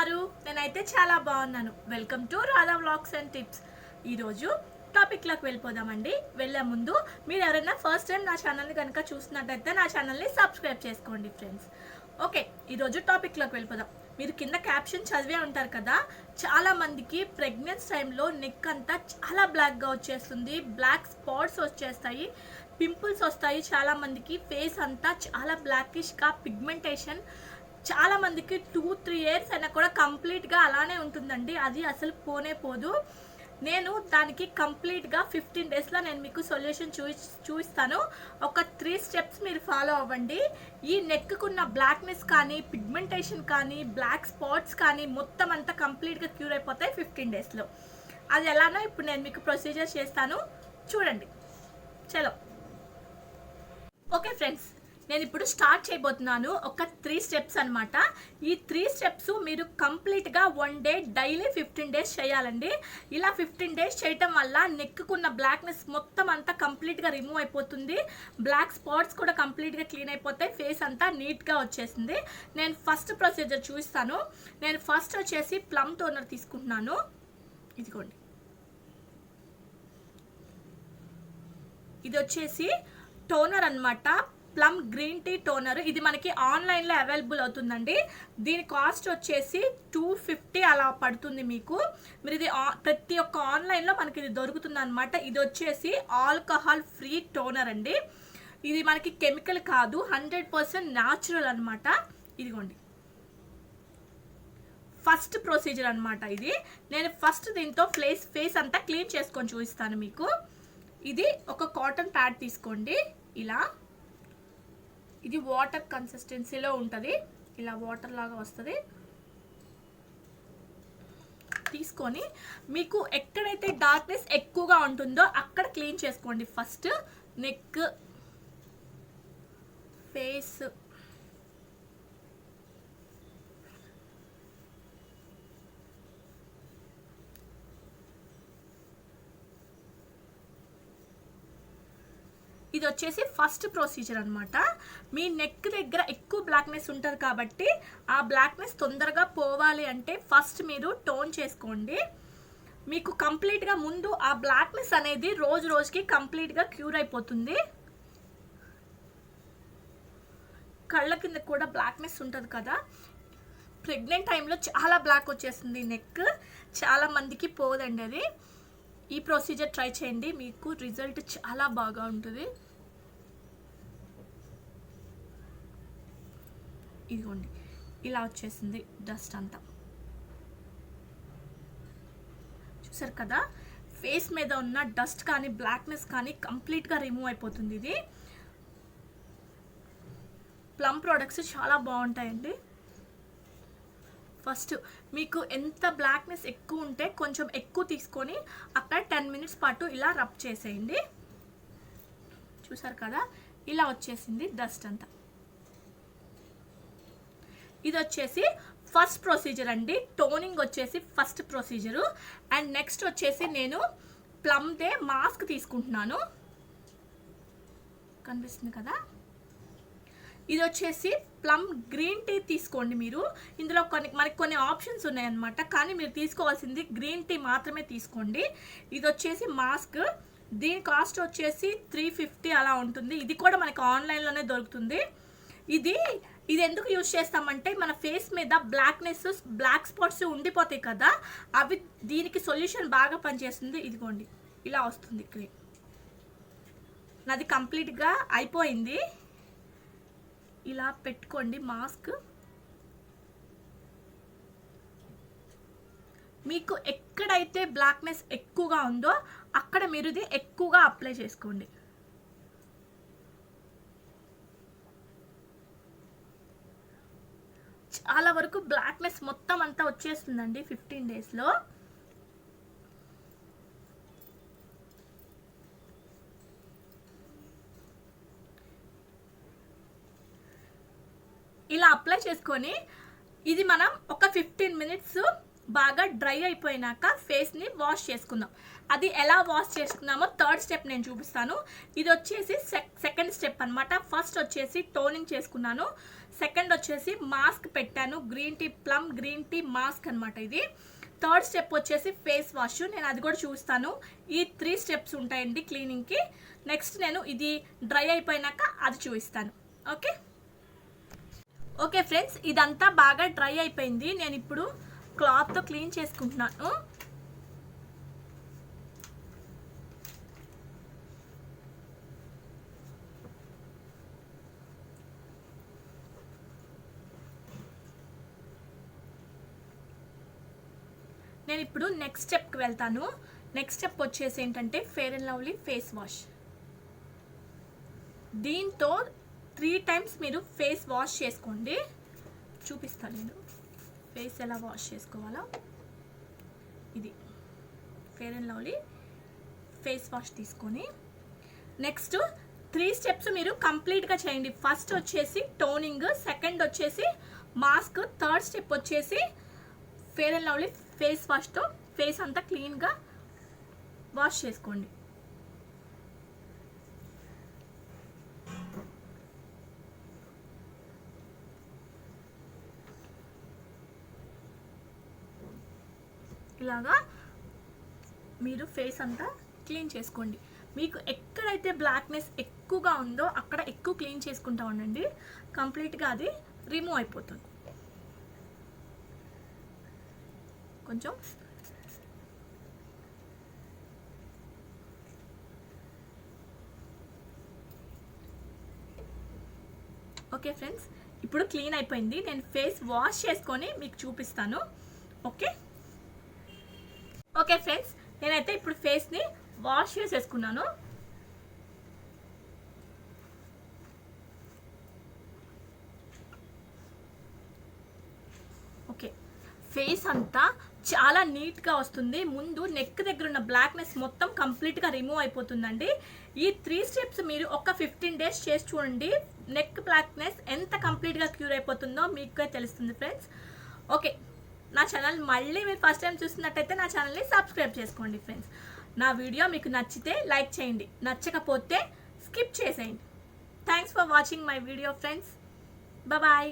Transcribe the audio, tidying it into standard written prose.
ఉన్నారు? నేనైతే చాలా బాగున్నాను. Welcome to Radha vlogs and tips. ఈరోజు టాపిక్లోకి వెళ్ళిపోదామండి. వెళ్ళే ముందు మీరు ఎవరైనా ఫస్ట్ టైం నా ఛానల్ని కనుక చూసినట్టయితే నా ఛానల్ని సబ్స్క్రైబ్ చేసుకోండి ఫ్రెండ్స్. ఓకే, ఈరోజు టాపిక్లోకి వెళ్ళిపోదాం. మీరు కింద క్యాప్షన్ చదివే ఉంటారు కదా, చాలా మందికి ప్రెగ్నెన్సీ టైంలో నెక్ అంతా చాలా బ్లాక్గా వచ్చేస్తుంది, బ్లాక్ స్పాట్స్ వచ్చేస్తాయి, పింపుల్స్ వస్తాయి. చాలా మందికి ఫేస్ అంతా చాలా బ్లాకిష్గా పిగ్మెంటేషన్, చాలా మందికి 2-3 ఇయర్స్ అయినా కూడా కంప్లీట్గా అలానే ఉంటుందండి. అది అసలు పోనే పోదు. నేను దానికి కంప్లీట్గా 15 డేస్లో నేను మీకు సొల్యూషన్ చూపిస్తాను. ఒక 3 స్టెప్స్ మీరు ఫాలో అవ్వండి. ఈ నెక్కున్న బ్లాక్నెస్ కానీ, పిగ్మెంటేషన్ కానీ, బ్లాక్ స్పాట్స్ కానీ మొత్తం అంతా కంప్లీట్గా క్యూర్ అయిపోతాయి 15 డేస్లో. అది ఎలానో ఇప్పుడు నేను మీకు ప్రొసీజర్ చేస్తాను, చూడండి. చలో. ఓకే ఫ్రెండ్స్, నేను ఇప్పుడు స్టార్ట్ చేయబోతున్నాను. ఒక 3 స్టెప్స్ అనమాట. ఈ 3 స్టెప్స్ మీరు కంప్లీట్గా 1 డే డైలీ 15 డేస్ చేయాలండి. ఇలా 15 డేస్ చేయటం వల్ల నెక్కున్న బ్లాక్నెస్ మొత్తం అంతా కంప్లీట్గా రిమూవ్ అయిపోతుంది. బ్లాక్ స్పాట్స్ కూడా కంప్లీట్గా క్లీన్ అయిపోతాయి. ఫేస్ అంతా నీట్గా వచ్చేసింది. నేను ఫస్ట్ ప్రొసీజర్ చూపిస్తాను. నేను ఫస్ట్ వచ్చేసి ప్లమ్ టోనర్ తీసుకుంటున్నాను. ఇదిగోండి, ఇది వచ్చేసి టోనర్ అనమాట. Plum green tea toner. ఇది మనకి ఆన్లైన్లో అవైలబుల్ అవుతుందండి. దీని కాస్ట్ వచ్చేసి 250 అలా పడుతుంది మీకు. మీరు ఇది ప్రతి ఒక్క ఆన్లైన్లో మనకి ఇది దొరుకుతుంది అనమాట. ఇది వచ్చేసి ఆల్కహాల్ ఫ్రీ టోనర్ అండి. ఇది మనకి కెమికల్ కాదు, 100% న్యాచురల్ అనమాట. ఇదిగోండి, ఫస్ట్ ప్రొసీజర్ అనమాట ఇది. నేను ఫస్ట్ దీంతో ఫేస్ అంతా క్లీన్ చేసుకొని చూపిస్తాను మీకు. ఇది ఒక కాటన్ ప్యాడ్ తీసుకోండి. ఇలా ఇది వాటర్ కన్సిస్టెన్సీలో ఉంటుంది. ఇలా వాటర్ లాగా వస్తుంది. తీసుకొని మీకు ఎక్కడైతే డార్క్నెస్ ఎక్కువగా ఉంటుందో అక్కడ క్లీన్ చేసుకోండి. ఫస్ట్ నెక్, ఫేస్, ఇది వచ్చేసి ఫస్ట్ ప్రొసీజర్ అనమాట. మీ నెక్ దగ్గర ఎక్కువ బ్లాక్నెస్ ఉంటుంది కాబట్టి ఆ బ్లాక్నెస్ తొందరగా పోవాలి అంటే ఫస్ట్ మీరు టోన్ చేసుకోండి. మీకు కంప్లీట్గా ముందు ఆ బ్లాక్నెస్ అనేది రోజు రోజుకి కంప్లీట్గా క్యూర్ అయిపోతుంది. కళ్ళ కింద కూడా బ్లాక్నెస్ ఉంటుంది కదా, ప్రెగ్నెంట్ టైంలో చాలా బ్లాక్ వచ్చేస్తుంది నెక్. చాలా మందికి పోదండి అది. ఈ ప్రొసీజర్ ట్రై చేయండి, మీకు రిజల్ట్ చాలా బాగా ఉంటుంది. ఇదిగోండి, ఇలా వచ్చేసింది డస్ట్ అంతా. చూసారు కదా, ఫేస్ మీద ఉన్న డస్ట్ కానీ బ్లాక్నెస్ కానీ కంప్లీట్గా రిమూవ్ అయిపోతుంది. ఇది ప్లమ్ ప్రోడక్ట్స్ చాలా బాగుంటాయండి. ఫస్ట్ మీకు ఎంత బ్లాక్నెస్ ఎక్కువ ఉంటే కొంచెం ఎక్కువ తీసుకొని అక్కడ 10 మినిట్స్ పాటు ఇలా రబ్ చేసేయండి. చూసారు కదా, ఇలా వచ్చేసింది డస్ట్ అంతా. ఇది వచ్చేసి ఫస్ట్ ప్రొసీజర్ అండి. టోనింగ్ వచ్చేసి ఫస్ట్ ప్రొసీజరు. అండ్ నెక్స్ట్ వచ్చేసి నేను ప్లమ్దే మాస్క్ తీసుకుంటున్నాను. కనిపిస్తుంది కదా, ఇది వచ్చేసి ప్లమ్ గ్రీన్ టీ తీసుకోండి మీరు. ఇందులో మనకి కొన్ని ఆప్షన్స్ ఉన్నాయన్నమాట, కానీ మీరు తీసుకోవాల్సింది గ్రీన్ టీ మాత్రమే తీసుకోండి. ఇది వచ్చేసి మాస్క్. దీని కాస్ట్ వచ్చేసి 350 అలా ఉంటుంది. ఇది కూడా మనకి ఆన్లైన్లోనే దొరుకుతుంది. ఇది ఎందుకు యూజ్ చేస్తామంటే మన ఫేస్ మీద బ్లాక్నెస్, బ్లాక్ స్పాట్స్ ఉండిపోతాయి కదా, అవి దీనికి సొల్యూషన్ బాగా పనిచేస్తుంది. ఇదిగోండి, ఇలా వస్తుంది క్రీమ్. నాది కంప్లీట్గా అయిపోయింది. ఇలా పెట్టుకోండి మాస్క్. మీకు ఎక్కడైతే బ్లాక్నెస్ ఎక్కువగా ఉందో అక్కడ మీరు ఇది ఎక్కువగా అప్లై చేసుకోండి. చాలా వరకు బ్లాక్నెస్ మొత్తం అంతా వచ్చేస్తుందండి 15 డేస్లో. ఇలా అప్లై చేసుకొని ఇది మనం ఒక 15 మినిట్స్ బాగా డ్రై అయిపోయినాక ఫేస్ని వాష్ చేసుకుందాం. అది ఎలా వాష్ చేసుకున్నామో థర్డ్ స్టెప్ నేను చూపిస్తాను. ఇది వచ్చేసి సెకండ్ స్టెప్ అనమాట. ఫస్ట్ వచ్చేసి టోనింగ్ చేసుకున్నాను, సెకండ్ వచ్చేసి మాస్క్ పెట్టాను, ప్లమ్ గ్రీన్ టీ మాస్క్ అనమాట ఇది. థర్డ్ స్టెప్ వచ్చేసి ఫేస్ వాష్, నేను అది కూడా చూస్తాను. ఈ 3 స్టెప్స్ ఉంటాయండి క్లీనింగ్కి. నెక్స్ట్ నేను ఇది డ్రై అయిపోయినాక అది చూపిస్తాను. ఓకే ఫ్రెండ్స్, ఇదంతా బాగా డ్రై అయిపోయింది. నేను ఇప్పుడు క్లాత్తో క్లీన్ చేసుకుంటున్నాను. నేను ఇప్పుడు నెక్స్ట్ స్టెప్కి వెళ్తాను. నెక్స్ట్ స్టెప్ వచ్చేసి ఏంటంటే fair and Lovely face wash. దీంతో 3 టైమ్స్ మీరు ఫేస్ వాష్ చేసుకోండి. చూపిస్తాను నేను ఫేస్ ఎలా వాష్ చేసుకోవాలో. ఇది Fair and Lovely face wash తీసుకొని నెక్స్ట్ 3 స్టెప్స్ మీరు కంప్లీట్గా చేయండి. ఫస్ట్ వచ్చేసి టోనింగ్, సెకండ్ వచ్చేసి మాస్క్, థర్డ్ స్టెప్ వచ్చేసి ఫెయిర్ అండ్ లవ్లీ ఫేస్ వాష్తో ఫేస్ అంతా క్లీన్గా వాష్ చేసుకోండి. ఇలాగా మీరు ఫేస్ అంతా క్లీన్ చేసుకోండి. మీకు ఎక్కడైతే బ్లాక్నెస్ ఎక్కువగా ఉందో అక్కడ ఎక్కువ క్లీన్ చేసుకుంటా ఉండండి. కంప్లీట్గా అది రిమూవ్ అయిపోతుంది. కొంచెం ఓకే ఫ్రెండ్స్, ఇప్పుడు క్లీన్ అయిపోయింది. నేను ఫేస్ వాష్ చేసుకొని మీకు చూపిస్తాను. ఓకే ఫ్రెండ్స్, నేనైతే ఇప్పుడు ఫేస్ని వాష్ చేసేసుకున్నాను. ఓకే, ఫేస్ అంతా చాలా నీట్గా వస్తుంది. ముందు నెక్ దగ్గర ఉన్న బ్లాక్నెస్ మొత్తం కంప్లీట్గా రిమూవ్ అయిపోతుందండి. ఈ 3 స్టెప్స్ మీరు ఒక 15 డేస్ చేసి చూడండి. నెక్ బ్లాక్నెస్ ఎంత కంప్లీట్గా క్యూర్ అయిపోతుందో మీకే తెలుస్తుంది ఫ్రెండ్స్. ఓకే, నా ఛానల్ మళ్ళీ మీరు ఫస్ట్ టైం చూస్తున్నట్టయితే నా ఛానల్ని సబ్స్క్రైబ్ చేసుకోండి ఫ్రెండ్స్. నా వీడియో మీకు నచ్చితే లైక్ చేయండి, నచ్చకపోతే స్కిప్ చేసేయండి. Thanks for watching my video friends. Bye.